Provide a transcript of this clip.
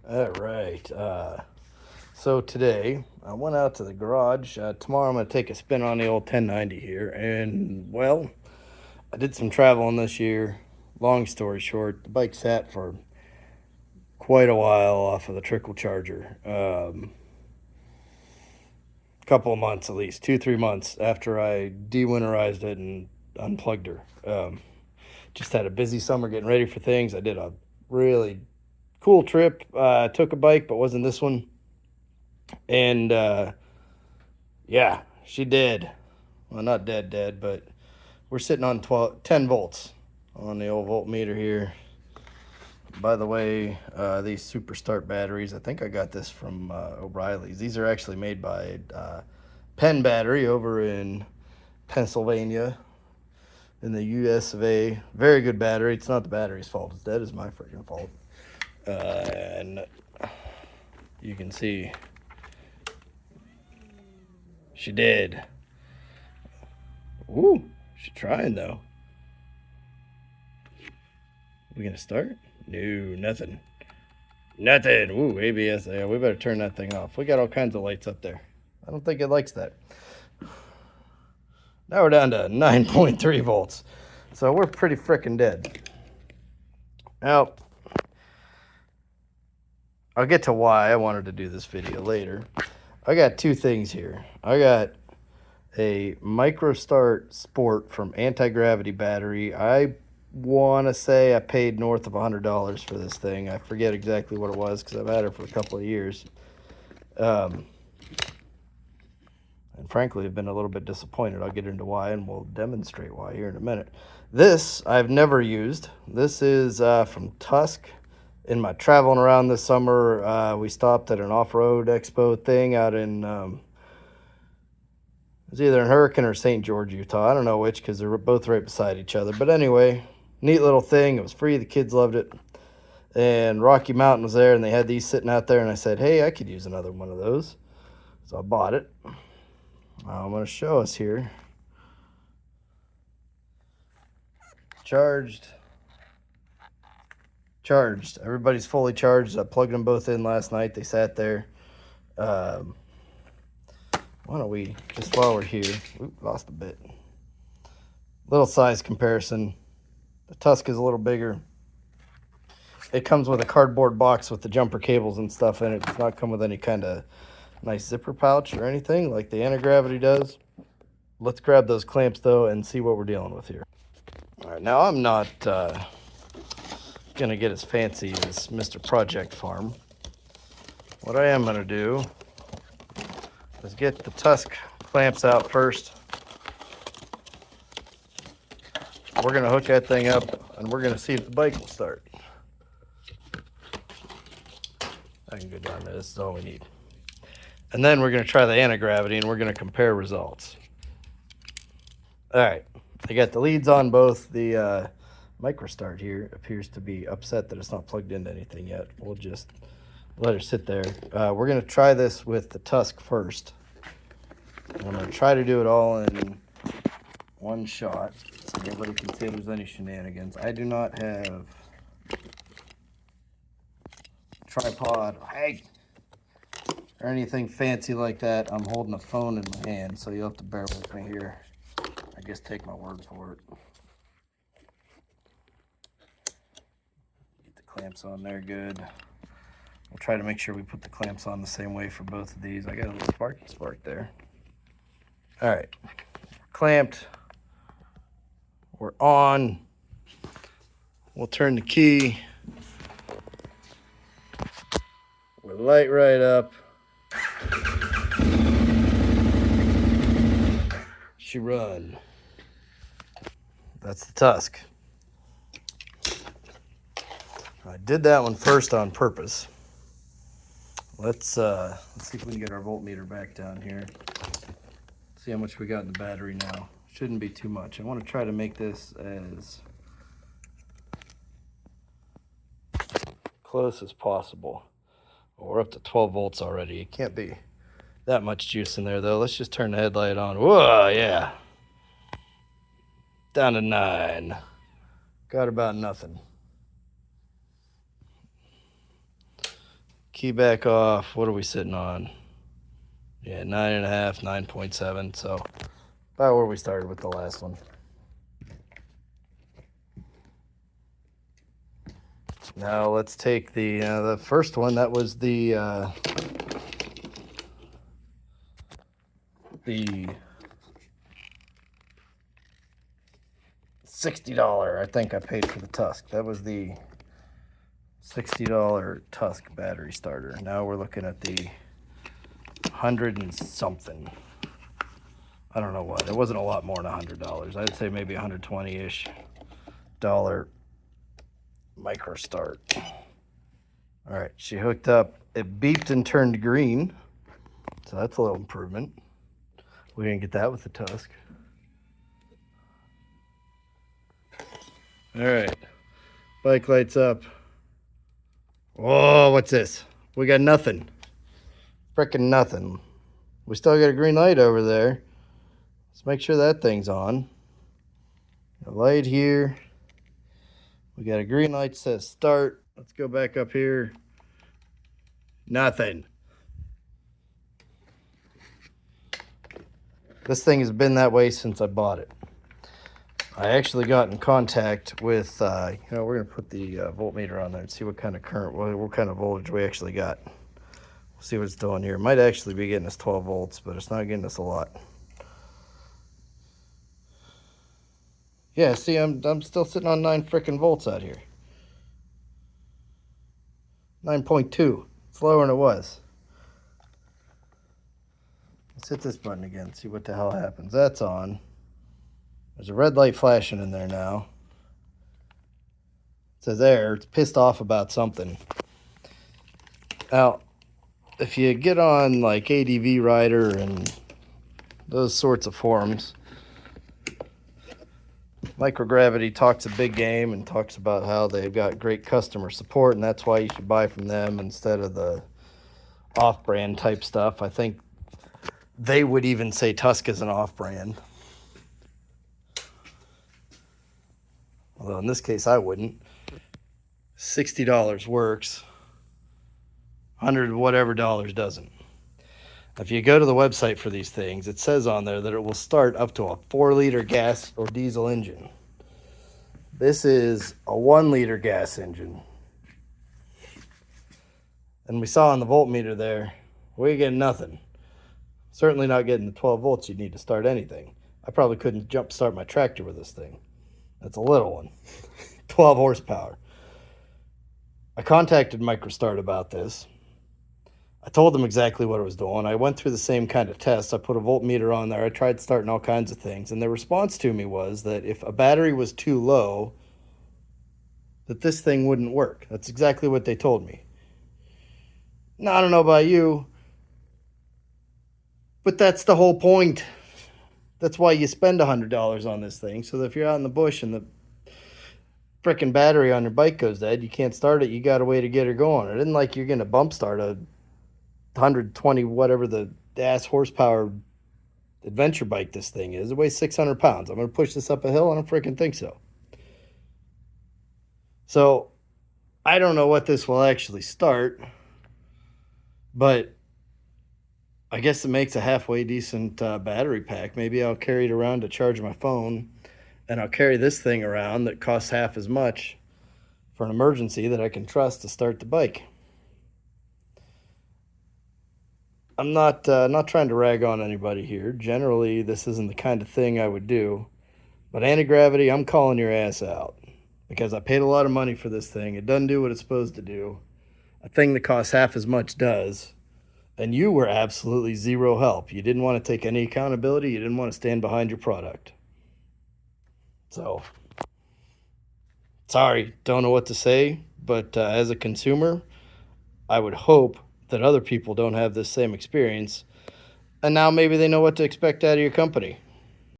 All right. So today I went out to the garage. Tomorrow I'm going to take a spin on the old 1090 here. And, well, I did some traveling this year. Long story short, the bike sat for quite a while off of the trickle charger. A couple of months at least, 2, 3 months after I de-winterized it and unplugged her. Just had a busy summer getting ready for things. I did a really cool trip. Took a bike, but wasn't this one. And yeah, she did. Well, not dead, but we're sitting on 10 volts on the old voltmeter here. By the way, these Super Start batteries, I think I got this from O'Reilly's. These are actually made by Penn Battery over in Pennsylvania in the US of A. Very good battery. It's not the battery's fault. It's dead. It's my freaking fault. And you can see she did. Ooh, she's trying though. We gonna start? No, nothing. Nothing. Ooh, ABS. Yeah, we better turn that thing off. We got all kinds of lights up there. I don't think it likes that. Now we're down to 9.3 volts. So we're pretty freaking dead. Now, I'll get to why I wanted to do this video later. I got two things here. I got a MicroStart Sport from Antigravity battery. I want to say I paid north of $100 for this thing. I forget exactly what it was because I've had it for a couple of years. And frankly, I've been a little bit disappointed. I'll get into why, and we'll demonstrate why here in a minute. This I've never used. This is from Tusk. In my traveling around this summer, we stopped at an off-road expo thing out in it was either in Hurricane or St. George, Utah. I don't know which because they're both right beside each other. But anyway, neat little thing. It was free. The kids loved it. And Rocky Mountain was there, and they had these sitting out there. And I said, hey, I could use another one of those. So I bought it. I'm going to show us here. Charged. Everybody's fully charged. I plugged them both in last night. They sat there. Why don't we, just while we're here, lost a bit. Little size comparison. The Tusk is a little bigger. It comes with a cardboard box with the jumper cables and stuff in it. It does not come with any kind of nice zipper pouch or anything like the Antigravity does. Let's grab those clamps though and see what we're dealing with here. All right, now I'm not gonna get as fancy as Mr. Project Farm. What I am gonna do is get the Tusk clamps out first. We're gonna hook that thing up and we're gonna see if the bike will start. I can go down there. This is all we need. And then we're gonna try the Antigravity and we're gonna compare results. All right, I got the leads on both. The MicroStart here appears to be upset that it's not plugged into anything yet. We'll just let her sit there. We're gonna try this with the Tusk first. I'm gonna try to do it all in one shot so nobody can say there's any shenanigans. I do not have tripod, or anything fancy like that. I'm holding a phone in my hand, so you'll have to bear with me here. I guess take my word for it. Get the clamps on there good. We'll try to make sure we put the clamps on the same way for both of these. I got a little sparky spark there. All right, clamped. We're on. We'll turn the key. We'll light right up. She run. That's the Tusk. I did that one first on purpose. Let's see if we can get our voltmeter back down here. See how much we got in the battery now. Shouldn't be too much. I want to try to make this as close as possible. Well, we're up to 12 volts already. It can't be that much juice in there though. Let's just turn the headlight on. Whoa, yeah. Down to 9. Got about nothing. key back off. What are we sitting on? Yeah, 9.5, 9.7. So about where we started with the last one. Now let's take the first one. That was the $60. I think I paid for the Tusk. That was the $60 Tusk battery starter. Now we're looking at the 100 and something. I don't know what. It wasn't a lot more than $100. I'd say maybe 120-ish dollar micro start. All right, she hooked up. It beeped and turned green, so that's a little improvement. We didn't get that with the Tusk. All right, bike lights up. Whoa, what's this? We got nothing. Frickin' nothing. We still got a green light over there. Let's make sure that thing's on. A light here. We got a green light that says start. Let's go back up here. Nothing. This thing has been that way since I bought it. I actually got in contact with, we're going to put the voltmeter on there and see what kind of current, what kind of voltage we actually got. We'll see what it's doing here. It might actually be getting us 12 volts, but it's not getting us a lot. Yeah, see, I'm still sitting on 9 frickin' volts out here. 9.2. It's lower than it was. Let's hit this button again, see what the hell happens. That's on. There's a red light flashing in there now. It says there, it's pissed off about something. Now, if you get on like ADV Rider and those sorts of forums, Microgravity talks a big game and talks about how they've got great customer support, and that's why you should buy from them instead of the off-brand type stuff. I think they would even say Tusk is an off-brand. Although in this case, I wouldn't. $60 works. 100 whatever dollars doesn't. If you go to the website for these things, it says on there that it will start up to a 4-liter gas or diesel engine. This is a 1-liter gas engine. And we saw on the voltmeter there, we get nothing. Certainly not getting the 12 volts you need to start anything. I probably couldn't jump start my tractor with this thing. That's a little one. 12 horsepower. I contacted MicroStart about this. I told them exactly what I was doing. I went through the same kind of tests. I put a voltmeter on there. I tried starting all kinds of things. And their response to me was that if a battery was too low, that this thing wouldn't work. That's exactly what they told me. Now, I don't know about you, but that's the whole point. That's why you spend $100 on this thing. So that if you're out in the bush and the frickin' battery on your bike goes dead, you can't start it. You got a way to get her going. It isn't like you're going to bump start a 120 whatever the ass horsepower adventure bike this thing is. It weighs 600 pounds. I'm going to push this up a hill? I don't freaking think so. So I don't know what this will actually start, but I guess it makes a halfway decent battery pack. Maybe I'll carry it around to charge my phone, and I'll carry this thing around that costs half as much for an emergency that I can trust to start the bike. I'm not trying to rag on anybody here. Generally, this isn't the kind of thing I would do. But Antigravity, I'm calling your ass out. Because I paid a lot of money for this thing. It doesn't do what it's supposed to do. A thing that costs half as much does. And you were absolutely zero help. You didn't want to take any accountability. You didn't want to stand behind your product. So, sorry, don't know what to say. But as a consumer, I would hope that other people don't have this same experience, and now maybe they know what to expect out of your company.